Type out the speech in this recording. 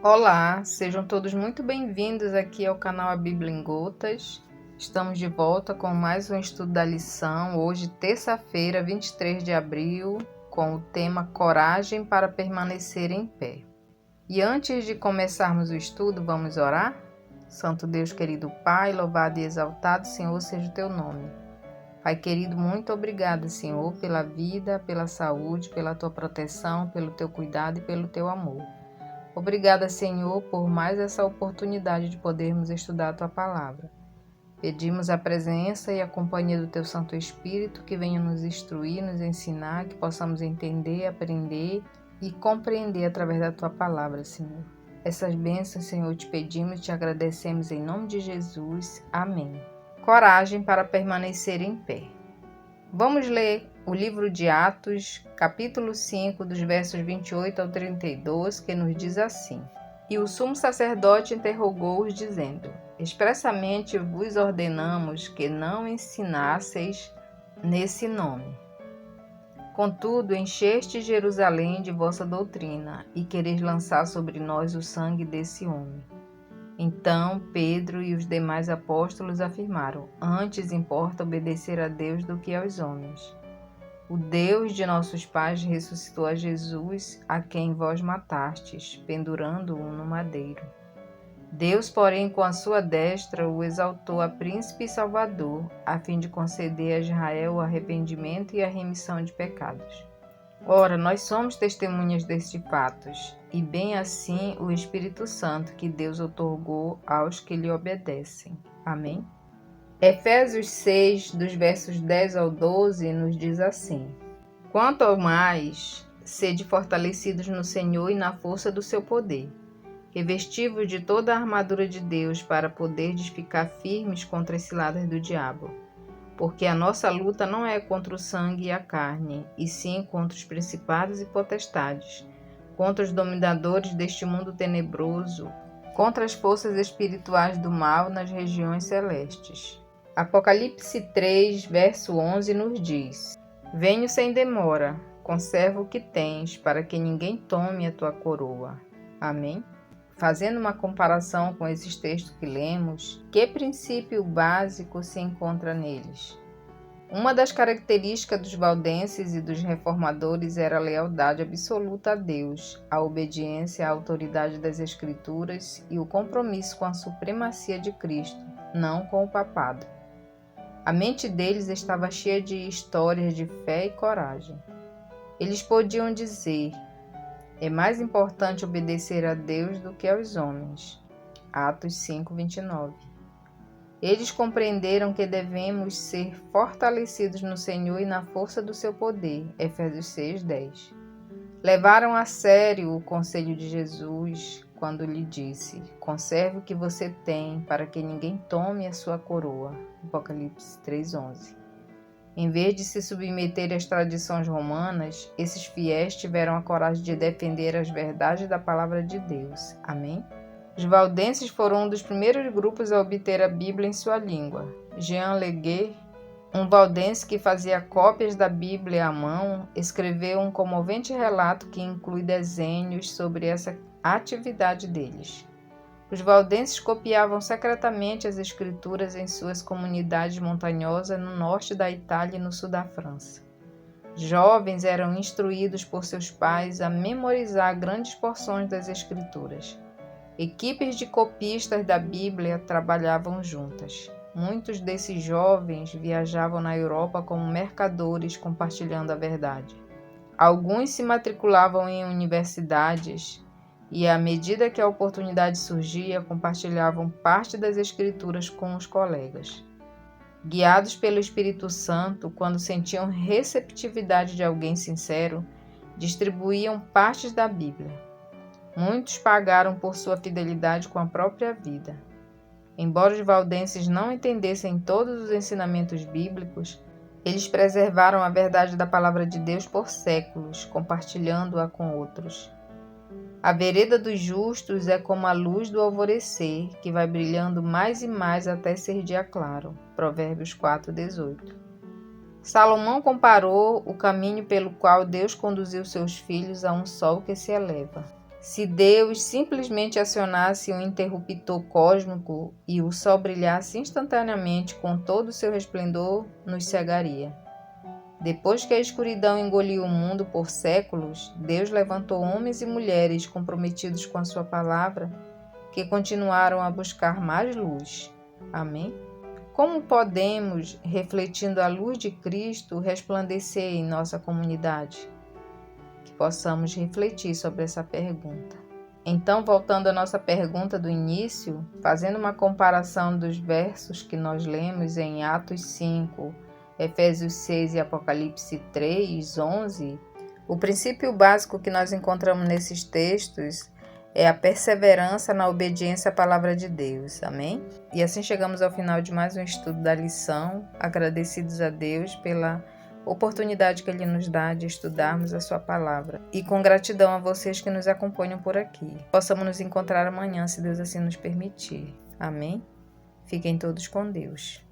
Olá, sejam todos muito bem-vindos aqui ao canal A Bíblia em Gotas. Estamos de volta com mais um estudo da lição, hoje terça-feira, 23 de abril, com o tema Coragem para permanecer em pé. E antes de começarmos o estudo, vamos orar? Santo Deus, querido Pai, louvado e exaltado, Senhor, seja o teu nome. Pai querido, muito obrigada, Senhor, pela vida, pela saúde, pela tua proteção, pelo teu cuidado e pelo teu amor. Obrigada, Senhor, por mais essa oportunidade de podermos estudar a Tua Palavra. Pedimos a presença e a companhia do Teu Santo Espírito que venha nos instruir, nos ensinar, que possamos entender, aprender e compreender através da Tua Palavra, Senhor. Essas bênçãos, Senhor, te pedimos e te agradecemos em nome de Jesus. Amém. Coragem para permanecer em pé. Vamos ler o livro de Atos, capítulo 5, dos versos 28 ao 32, que nos diz assim: E o sumo sacerdote interrogou-os, dizendo: Expressamente vos ordenamos que não ensinasseis nesse nome. Contudo, encheste Jerusalém de vossa doutrina, e quereis lançar sobre nós o sangue desse homem. Então Pedro e os demais apóstolos afirmaram: Antes importa obedecer a Deus do que aos homens. O Deus de nossos pais ressuscitou a Jesus, a quem vós matastes, pendurando-o no madeiro. Deus, porém, com a sua destra, o exaltou a príncipe e salvador, a fim de conceder a Israel o arrependimento e a remissão de pecados. Ora, nós somos testemunhas destes fatos, e bem assim o Espírito Santo que Deus outorgou aos que lhe obedecem. Amém? Efésios 6, dos versos 10 ao 12, nos diz assim: Quanto ao mais, sede fortalecidos no Senhor e na força do seu poder. Revesti-vos de toda a armadura de Deus para poderdes ficar firmes contra as ciladas do diabo. Porque a nossa luta não é contra o sangue e a carne, e sim contra os principados e potestades, contra os dominadores deste mundo tenebroso, contra as forças espirituais do mal nas regiões celestes. Apocalipse 3, verso 11 nos diz: Venho sem demora, conserva o que tens, para que ninguém tome a tua coroa. Amém? Fazendo uma comparação com esses textos que lemos, que princípio básico se encontra neles? Uma das características dos valdenses e dos reformadores era a lealdade absoluta a Deus, a obediência à autoridade das Escrituras e o compromisso com a supremacia de Cristo, não com o papado. A mente deles estava cheia de histórias de fé e coragem. Eles podiam dizer: é mais importante obedecer a Deus do que aos homens. Atos 5:29. Eles compreenderam que devemos ser fortalecidos no Senhor e na força do seu poder. Efésios 6:10. Levaram a sério o conselho de Jesus quando lhe disse: Conserve o que você tem, para que ninguém tome a sua coroa. Apocalipse 3:11. Em vez de se submeter às tradições romanas, esses fiéis tiveram a coragem de defender as verdades da palavra de Deus. Amém? Os valdenses foram um dos primeiros grupos a obter a Bíblia em sua língua. Jean Leguet, um valdense que fazia cópias da Bíblia à mão, escreveu um comovente relato que inclui desenhos sobre essa atividade deles. Os valdenses copiavam secretamente as escrituras em suas comunidades montanhosas no norte da Itália e no sul da França. Jovens eram instruídos por seus pais a memorizar grandes porções das escrituras. Equipes de copistas da Bíblia trabalhavam juntas. Muitos desses jovens viajavam na Europa como mercadores compartilhando a verdade. Alguns se matriculavam em universidades e, à medida que a oportunidade surgia, compartilhavam parte das Escrituras com os colegas. Guiados pelo Espírito Santo, quando sentiam receptividade de alguém sincero, distribuíam partes da Bíblia. Muitos pagaram por sua fidelidade com a própria vida. Embora os valdenses não entendessem todos os ensinamentos bíblicos, eles preservaram a verdade da palavra de Deus por séculos, compartilhando-a com outros. A vereda dos justos é como a luz do alvorecer, que vai brilhando mais e mais até ser dia claro. Provérbios 4:18. Salomão comparou o caminho pelo qual Deus conduziu seus filhos a um sol que se eleva. Se Deus simplesmente acionasse um interruptor cósmico e o sol brilhasse instantaneamente com todo o seu resplendor, nos cegaria. Depois que a escuridão engoliu o mundo por séculos, Deus levantou homens e mulheres comprometidos com a sua palavra, que continuaram a buscar mais luz. Amém? Como podemos, refletindo a luz de Cristo, resplandecer em nossa comunidade? Que possamos refletir sobre essa pergunta. Então, voltando à nossa pergunta do início, fazendo uma comparação dos versos que nós lemos em Atos 5, Efésios 6 e Apocalipse 3, 11, o princípio básico que nós encontramos nesses textos é a perseverança na obediência à palavra de Deus. Amém? E assim chegamos ao final de mais um estudo da lição, agradecidos a Deus pela oportunidade que Ele nos dá de estudarmos a sua palavra. E com gratidão a vocês que nos acompanham por aqui. Possamos nos encontrar amanhã, se Deus assim nos permitir. Amém? Fiquem todos com Deus.